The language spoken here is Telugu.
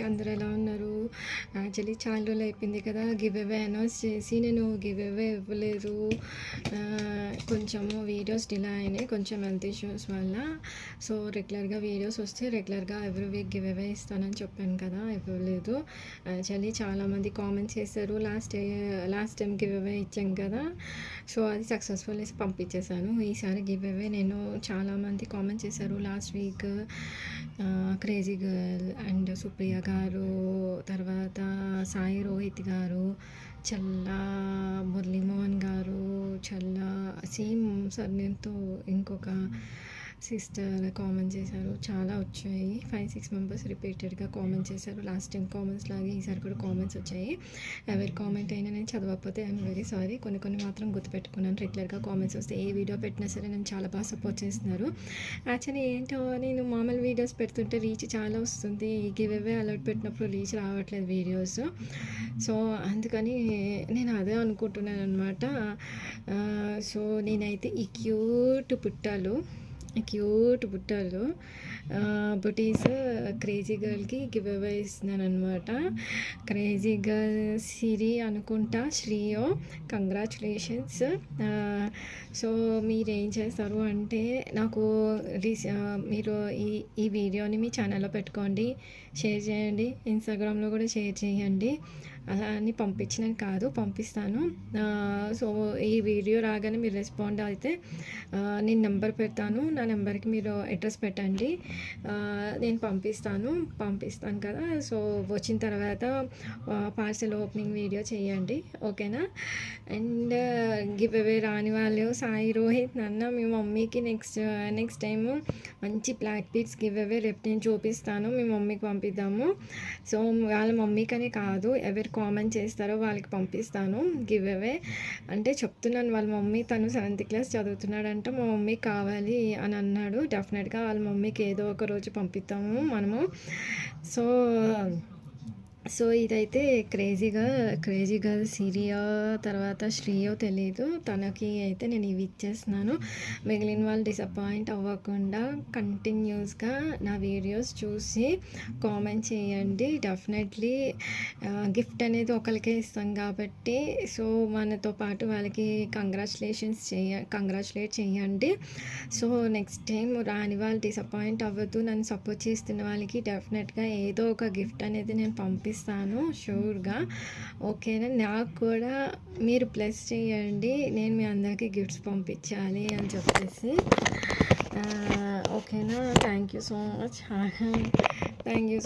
అందరూ ఎలా ఉన్నారు? యాక్చువల్లీ చాలా రోజులు అయిపోయింది కదా గివ్ అవే అనౌన్స్ చేసి. నేను గివ్ అవే ఇవ్వలేదు. కొంచెము వీడియోస్ డిలే అయినాయి కొంచెం హెల్త్ ఇష్యూస్ వల్ల. సో రెగ్యులర్గా వీడియోస్ వస్తే రెగ్యులర్గా ఎవ్రీ వీక్ గివ్ అవే ఇస్తానని చెప్పాను కదా, ఇవ్వలేదు. యాక్చువల్లీ చాలామంది కామెంట్స్ చేశారు, లాస్ట్ టైం గివ్ అవే ఇచ్చాం కదా, సో అది సక్సెస్ఫుల్ పంపించేశాను. ఈసారి గివ్ అవే నేను చాలామంది కామెంట్స్ చేశారు last week. Crazy girl and Supriya గారు, తర్వాత సాయి రోహిత్ గారు, చల్లా మురళీమోహన్ గారు, చల్లా సేమ్ సర్నేమ్తో ఇంకొక సిస్టర్ కామెంట్ చేశారు. చాలా వచ్చాయి, 5-6 మెంబర్స్ రిపీటెడ్గా కామెంట్ చేశారు. లాస్ట్ టైం కామెంట్స్ లాగే ఈసారి కూడా కామెంట్స్ వచ్చాయి. ఎవరి కామెంట్ అయినా నేను చదవకపోతే ఐఎమ్ వెరీ సారీ. కొన్ని మాత్రం గుర్తుపెట్టుకున్నాను. రెగ్యులర్గా కామెంట్స్ వస్తే ఏ వీడియో పెట్టినా సరే నేను చాలా బాగా సపోర్ట్ చేస్తున్నారు. యాక్చువల్లీ ఏంటో నేను మామూలు వీడియోస్ పెడుతుంటే రీచ్ చాలా వస్తుంది, గివ్ అవే అలర్ట్ పెట్టినప్పుడు రీచ్ రావట్లేదు వీడియోస్. సో అందుకని నేను అదే అనుకుంటున్నాను అనమాట. సో నేనైతే ఈ క్యూట్ బుట్టలు బుటీస్ క్రేజీ గర్ల్కి గివ్ అవే ఇస్తున్నాను అనమాట. క్రేజీ గర్ల్ సిరి అనుకుంటా, శ్రీయో, కంగ్రాచులేషన్స్. సో మీరు ఏం చేస్తారు అంటే నాకు మీరు ఈ వీడియోని మీ ఛానల్లో పెట్టుకోండి, షేర్ చేయండి, ఇన్స్టాగ్రామ్లో కూడా షేర్ చేయండి. అలా అని పంపించినని కాదు, పంపిస్తాను. సో ఈ వీడియో రాగానే మీరు రెస్పాండ్ అయితే నేను నెంబర్ పెడతాను, నా నెంబర్కి మీరు అడ్రస్ పెట్టండి, నేను పంపిస్తాను కదా. సో వచ్చిన తర్వాత పార్సెల్ ఓపెనింగ్ వీడియో చేయండి, ఓకేనా. అండ్ గివ్ అవే రాని వాళ్ళు సాయి రోహిత్ నన్న మీ మమ్మీకి నెక్స్ట్ టైం మంచి బ్లాక్ బీడ్స్ గివ్ అవే రేపు నేను చూపిస్తాను, మీ మమ్మీకి పంపిద్దాము. సో వాళ్ళ మమ్మీకనే కాదు, ఎవరు కామెంట్ చేస్తారో వాళ్ళకి పంపిస్తాను గివ్ అవే. అంటే చెప్తున్నాను, వాళ్ళ మమ్మీ తను 7th క్లాస్ చదువుతున్నాడంట, మా మమ్మీ కావాలి అని అన్నాడు. డెఫినెట్గా వాళ్ళ మమ్మీకి ఏదో ఒక రోజు పంపిస్తాము మనము. సో ఇదైతే క్రేజీ గర్ల్ సిరియా, తర్వాత శ్రీయో తెలీదు, తనకి అయితే నేను ఇవి ఇచ్చేస్తున్నాను. మిగిలిన వాళ్ళు డిసప్పాయింట్ అవ్వకుండా కంటిన్యూస్గా నా వీడియోస్ చూసి కామెంట్ చేయండి. డెఫినెట్లీ గిఫ్ట్ అనేది ఒకరికే ఇస్తాం కాబట్టి, సో మనతో పాటు వాళ్ళకి కంగ్రాచులేట్ చేయండి. సో నెక్స్ట్ టైం రాని వాళ్ళు డిసప్పాయింట్ అవ్వద్దు. నన్ను సపోర్ట్ చేస్తున్న వాళ్ళకి డెఫినెట్గా ఏదో ఒక గిఫ్ట్ అనేది నేను పంపిస్తాను షూర్గా, ఓకేనా. నాకు కూడా మీరు ప్లస్ చేయండి, నేను మీ అందరికీ గిఫ్ట్స్ పంపించాలి అని చెప్పేసి, ఓకేనా. Thank you so much. Thank you.